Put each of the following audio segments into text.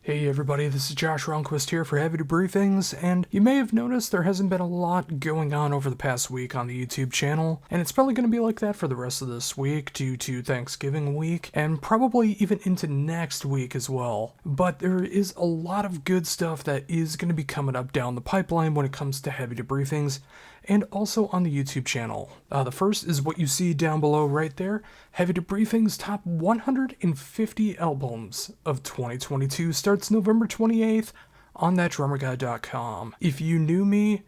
Hey everybody, this is Josh Ronquist here for Heavy Debriefings, and you may have noticed there hasn't been a lot going on over the past week on the YouTube channel, and it's probably going to be like that for the rest of this week due to Thanksgiving week, and probably even into next week as well. But there is a lot of good stuff that is going to be coming up down the pipeline when it comes to Heavy Debriefings, and also on the YouTube channel. The first is what you see down below right there, Heavy Debriefings Top 150 Albums of 2022 starts November 28th on thatdrummerguy.com. If you knew me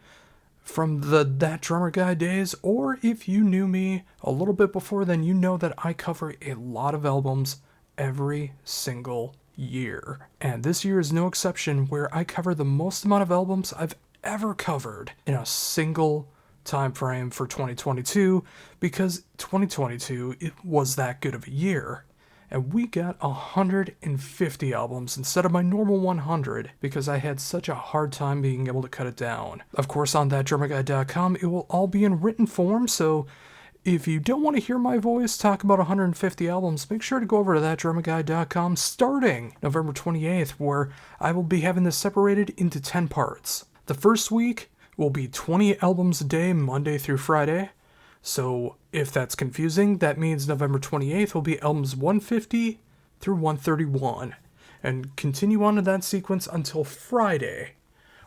from the That Drummer Guy days, or if you knew me a little bit before then, you know that I cover a lot of albums every single year. And this year is no exception, where I cover the most amount of albums I've ever covered in a single time frame for 2022, because 2022 it was that good of a year, and we got 150 albums instead of my normal 100 because I had such a hard time being able to cut it down. Of course, on thatdrummerguy.com it will all be in written form, so if you don't want to hear my voice talk about 150 albums, make sure to go over to thatdrummerguy.com starting November 28th, where I will be having this separated into 10 parts. The first week will be 20 albums a day, Monday through Friday. So if that's confusing, that means November 28th will be albums 150 through 131. And continue on in that sequence until Friday,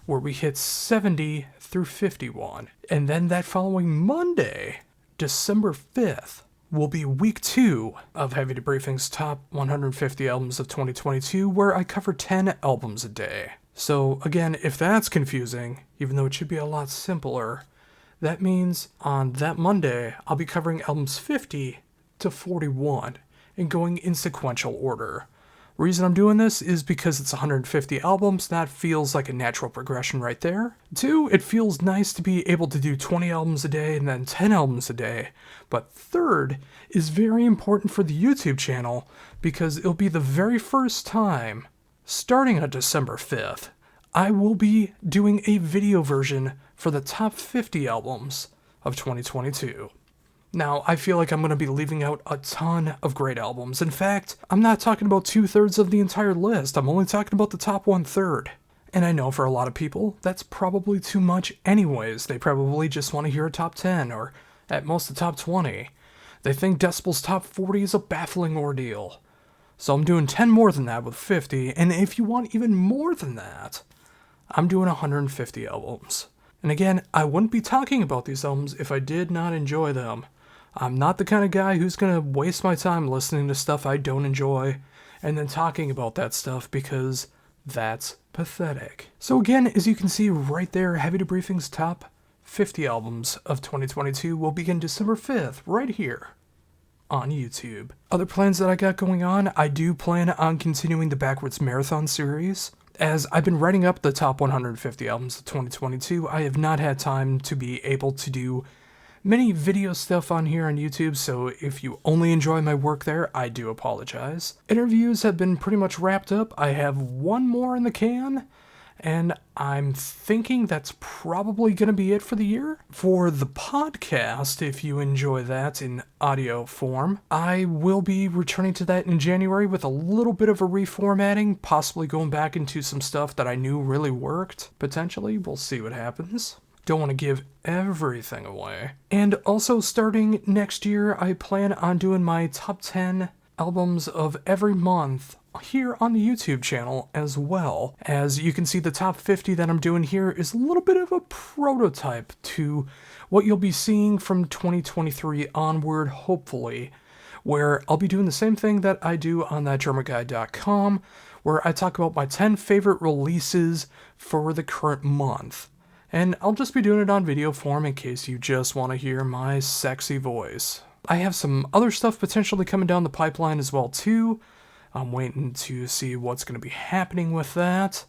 where we hit 70 through 51. And then that following Monday, December 5th, will be week 2 of Heavy Debriefings Top 150 Albums of 2022, where I cover 10 albums a day. So again, if that's confusing, even though it should be a lot simpler, that means on that Monday, I'll be covering albums 50 to 41 and going in sequential order. Reason I'm doing this is because it's 150 albums. That feels like a natural progression right there. 2, it feels nice to be able to do 20 albums a day and then 10 albums a day. But 3rd is very important for the YouTube channel because it'll be the very first time, starting on December 5th, I will be doing a video version for the top 50 albums of 2022. Now, I feel like I'm going to be leaving out a ton of great albums. In fact, I'm not talking about 2/3 of the entire list. I'm only talking about the top 1/3. And I know for a lot of people, that's probably too much anyways. They probably just want to hear a top 10 or at most a top 20. They think Decibel's top 40 is a baffling ordeal. So I'm doing 10 more than that with 50, and if you want even more than that, I'm doing 150 albums. And again, I wouldn't be talking about these albums if I did not enjoy them. I'm not the kind of guy who's going to waste my time listening to stuff I don't enjoy and then talking about that stuff, because that's pathetic. So again, as you can see right there, Heavy Debriefings Top 50 Albums of 2022 will begin December 5th right here on YouTube. Other plans that I got going on, I do plan on continuing the Backwards Marathon series. As I've been writing up the top 150 albums of 2022, I have not had time to be able to do many video stuff on here on YouTube, so if you only enjoy my work there, I do apologize. Interviews have been pretty much wrapped up. I have one more in the can, and I'm thinking that's probably going to be it for the year. For the podcast, if you enjoy that in audio form, I will be returning to that in January with a little bit of a reformatting, possibly going back into some stuff that I knew really worked. Potentially, we'll see what happens. Don't want to give everything away. And also starting next year, I plan on doing my top 10 albums of every month here on the YouTube channel as well. As you can see, the top 50 that I'm doing here is a little bit of a prototype to what you'll be seeing from 2023 onward, hopefully, where I'll be doing the same thing that I do on thatdrummerguy.com, where I talk about my 10 favorite releases for the current month. And I'll just be doing it on video form in case you just want to hear my sexy voice. I have some other stuff potentially coming down the pipeline as well too. I'm waiting to see what's going to be happening with that.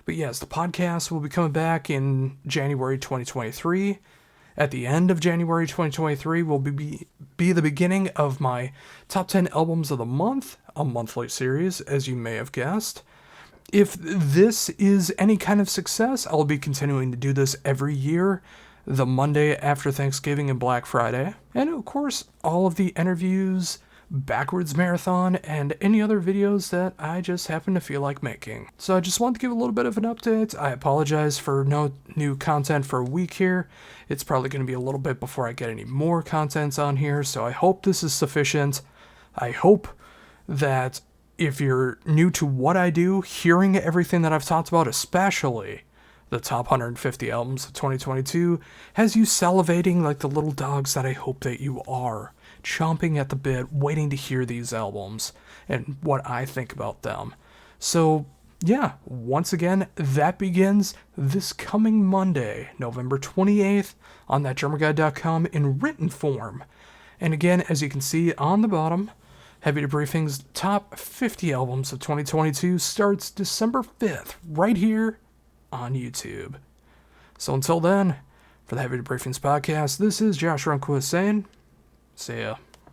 But yes, the podcast will be coming back in January 2023. At the end of January 2023 will be the beginning of my top 10 albums of the month, a monthly series, as you may have guessed. If this is any kind of success, I'll be continuing to do this every year, the Monday after Thanksgiving and Black Friday. And of course, all of the interviews, backwards marathon, and any other videos that I just happen to feel like making. So I just wanted to give a little bit of an update. I apologize for no new content for a week here. It's probably going to be a little bit before I get any more content on here, so I hope this is sufficient. I hope that if you're new to what I do, hearing everything that I've talked about, especially the top 150 albums of 2022, has you salivating like the little dogs that I hope that you are, chomping at the bit, waiting to hear these albums and what I think about them. So yeah, once again, that begins this coming Monday, November 28th, on thatdrummerguide.com in written form. And again, as you can see on the bottom, Heavy Debriefings top 50 albums of 2022 starts December 5th, right here on YouTube. So until then, for the Heavy Debriefings podcast, this is Josh Runquist saying, see ya.